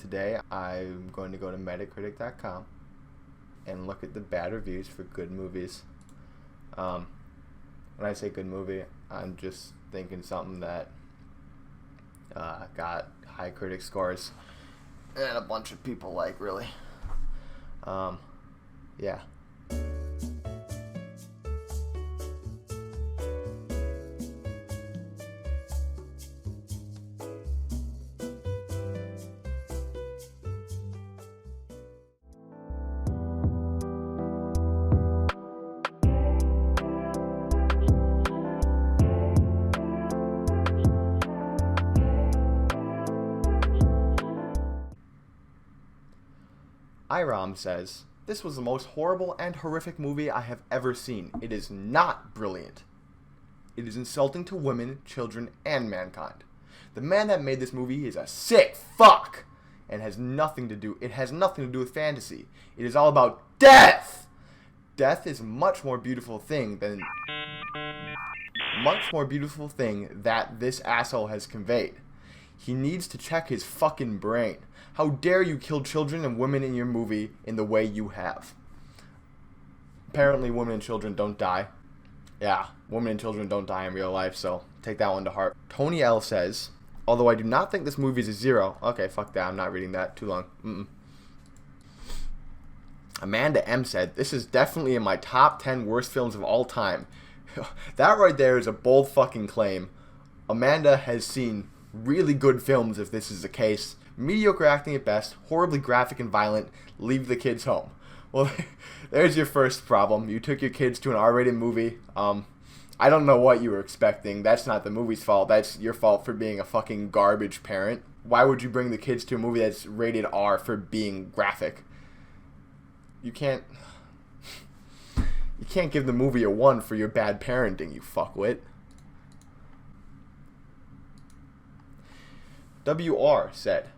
Today I'm going to go to Metacritic.com and look at the bad reviews for good movies. When I say good movie, I'm just thinking something that got high critic scores and a bunch of people like, really. Yeah. Iram says, "This was the most horrible and horrific movie I have ever seen. It is not brilliant. It is insulting to women, children, and mankind. The man that made this movie is a sick fuck and has nothing to do with fantasy. It is all about death. Death is much more beautiful thing that this asshole has conveyed. He needs to check his fucking brain. How dare you kill children and women in your movie in the way you have?" Apparently women and children don't die. Yeah, women and children don't die in real life, so take that one to heart. Tony L says, "Although I do not think this movie is a 0. Okay, fuck that. I'm not reading that. Too long. Amanda M said, "This is definitely in my top 10 worst films of all time." That right there is a bold fucking claim. Amanda has seen really good films if this is the case. Mediocre acting at best, horribly graphic and violent, leave the kids home. Well, there's your first problem. You took your kids to an R-rated movie. I don't know what you were expecting. That's not the movie's fault. That's your fault for being a fucking garbage parent. Why would you bring the kids to a movie that's rated R for being graphic? You can't give the movie a 1 for your bad parenting, you fuckwit. WR said,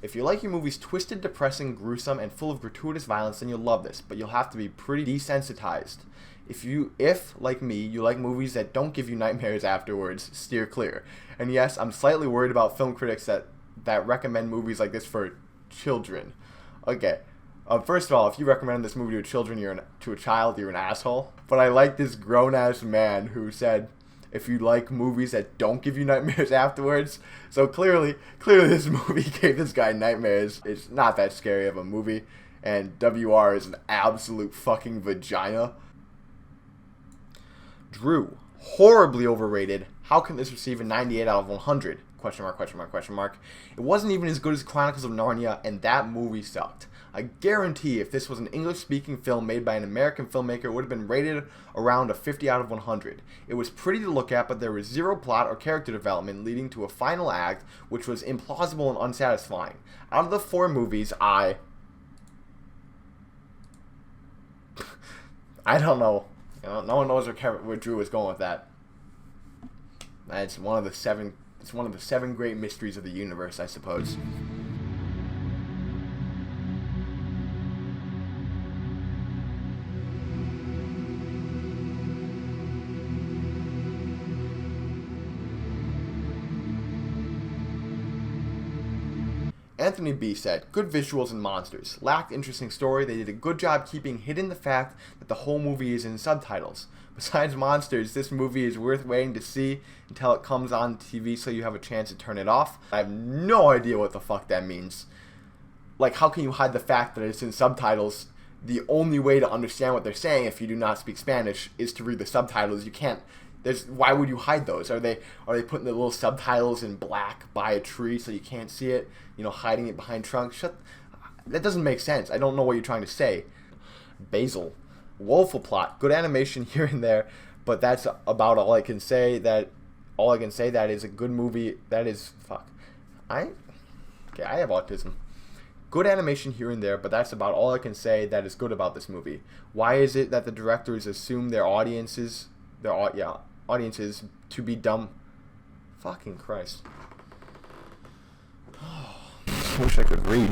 "If you like your movies twisted, depressing, gruesome, and full of gratuitous violence, then you'll love this, but you'll have to be pretty desensitized. If, like me, you like movies that don't give you nightmares afterwards, steer clear." And yes, I'm slightly worried about film critics that recommend movies like this for children. Okay, first of all, if you recommend this movie to a child, you're an asshole. But I like this grown-ass man who said, if you like movies that don't give you nightmares afterwards. So clearly this movie gave this guy nightmares. It's not that scary of a movie, and WR is an absolute fucking vagina. Drew, horribly overrated. How can this receive a 98 out of 100? Question mark, question mark, question mark. It wasn't even as good as Chronicles of Narnia, and that movie sucked. I guarantee if this was an English-speaking film made by an American filmmaker, it would have been rated around a 50 out of 100. It was pretty to look at, but there was zero plot or character development, leading to a final act which was implausible and unsatisfying. Out of the 4 movies, I don't know. No one knows where Drew is going with that. It's one of the 7 great mysteries of the universe, I suppose. Anthony B said, "Good visuals and monsters. Lacked interesting story. They did a good job keeping hidden the fact that the whole movie is in subtitles. Besides monsters, this movie is worth waiting to see until it comes on TV so you have a chance to turn it off." I have no idea what the fuck that means. Like, how can you hide the fact that it's in subtitles? The only way to understand what they're saying if you do not speak Spanish is to read the subtitles. You can't. Why would you hide those? Are they putting the little subtitles in black by a tree so you can't see it? Hiding it behind trunks? That doesn't make sense. I don't know what you're trying to say. Basil, woeful plot, good animation here and there, but that's about all I can say. That is a good movie. That is I have autism. Good animation here and there, but that's about all I can say that is good about this movie. Why is it that the directors assume their audiences to be dumb? Fucking Christ. I wish I could read.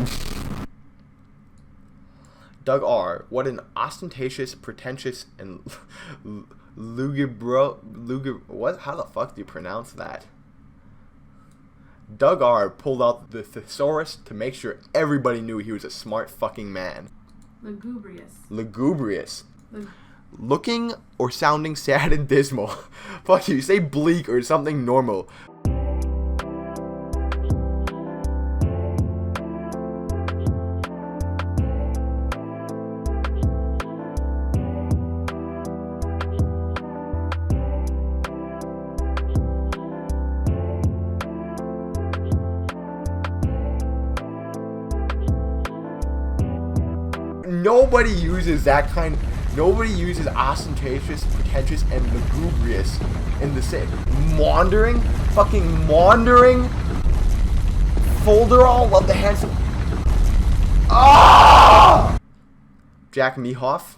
Doug R. What an ostentatious, pretentious, and what? How the fuck do you pronounce that? Doug R. pulled out the thesaurus to make sure everybody knew he was a smart fucking man. Lugubrious. Lugubrious. Looking or sounding sad and dismal. Fuck you, say bleak or something normal. Nobody uses that kind. Nobody uses ostentatious, pretentious, and lugubrious in the same. Maundering? Fucking maundering? Folderol? Love the handsome. Ah! Jack Mehoff.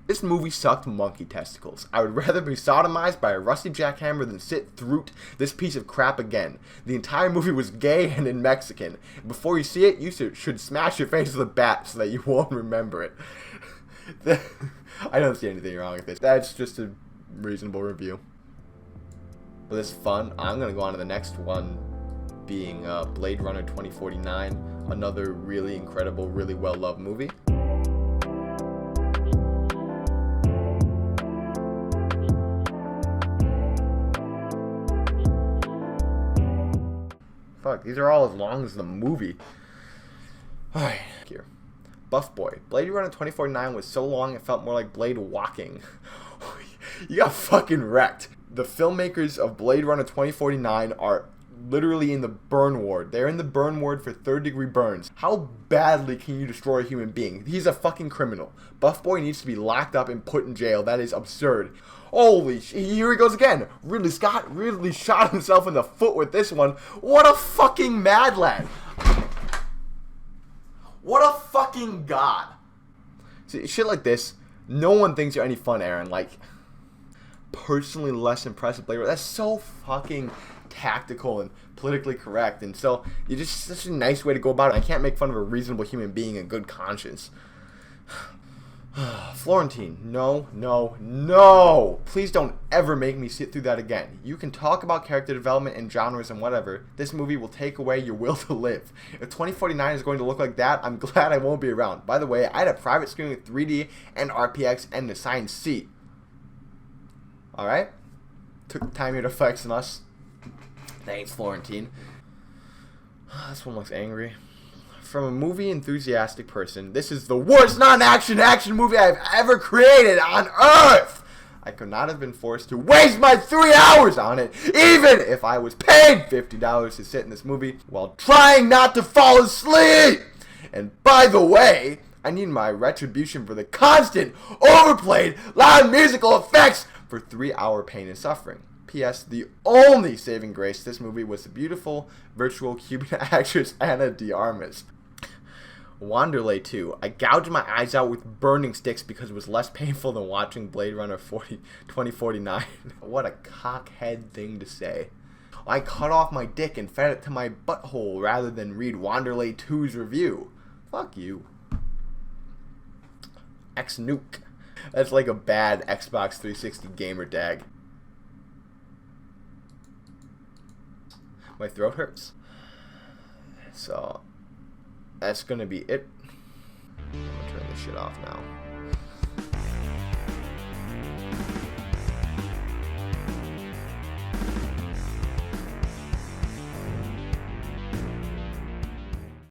This movie sucked monkey testicles. I would rather be sodomized by a rusty jackhammer than sit through this piece of crap again. The entire movie was gay and in Mexican. Before you see it, you should smash your face with a bat so that you won't remember it. I don't see anything wrong with this. That's just a reasonable review. But this is fun. I'm going to go on to the next one, being Blade Runner 2049. Another really incredible, really well-loved movie. Fuck, these are all as long as the movie. Alright, here. Buff Boy. Blade Runner 2049 was so long it felt more like Blade walking. You got fucking wrecked. The filmmakers of Blade Runner 2049 are literally in the burn ward. They're in the burn ward for third-degree burns. How badly can you destroy a human being? He's a fucking criminal. Buff Boy needs to be locked up and put in jail. That is absurd. Holy shit, here he goes again. Ridley Scott really shot himself in the foot with this one. What a fucking mad lad. What a fucking god. See, shit like this, no one thinks you're any fun, Aaron. Like, personally less impressive Blade Runner. That's so fucking tactical and politically correct. And so, you're just such a nice way to go about it. I can't make fun of a reasonable human being in good conscience. Florentine, no, no, no! Please don't ever make me sit through that again. You can talk about character development and genres and whatever. This movie will take away your will to live. If 2049 is going to look like that, I'm glad I won't be around. By the way, I had a private screening with 3D and RPX and an assigned seat. Alright? Took the time here to flex on us. Thanks, Florentine. This one looks angry. From a movie enthusiastic person, this is the worst non-action movie I've ever created on Earth! I could not have been forced to waste my 3 hours on it, even if I was paid $50 to sit in this movie while trying not to fall asleep! And by the way, I need my retribution for the constant, overplayed, loud musical effects for 3-hour pain and suffering. P.S. The only saving grace to this movie was the beautiful, virtual Cuban actress Ana de Armas. Wanderlei 2. I gouged my eyes out with burning sticks because it was less painful than watching Blade Runner 2049. What a cockhead thing to say. I cut off my dick and fed it to my butthole rather than read Wanderlei 2's review. Fuck you. X-Nuke. That's like a bad Xbox 360 gamer tag. My throat hurts. So, that's gonna be it. I'm gonna turn this shit off now.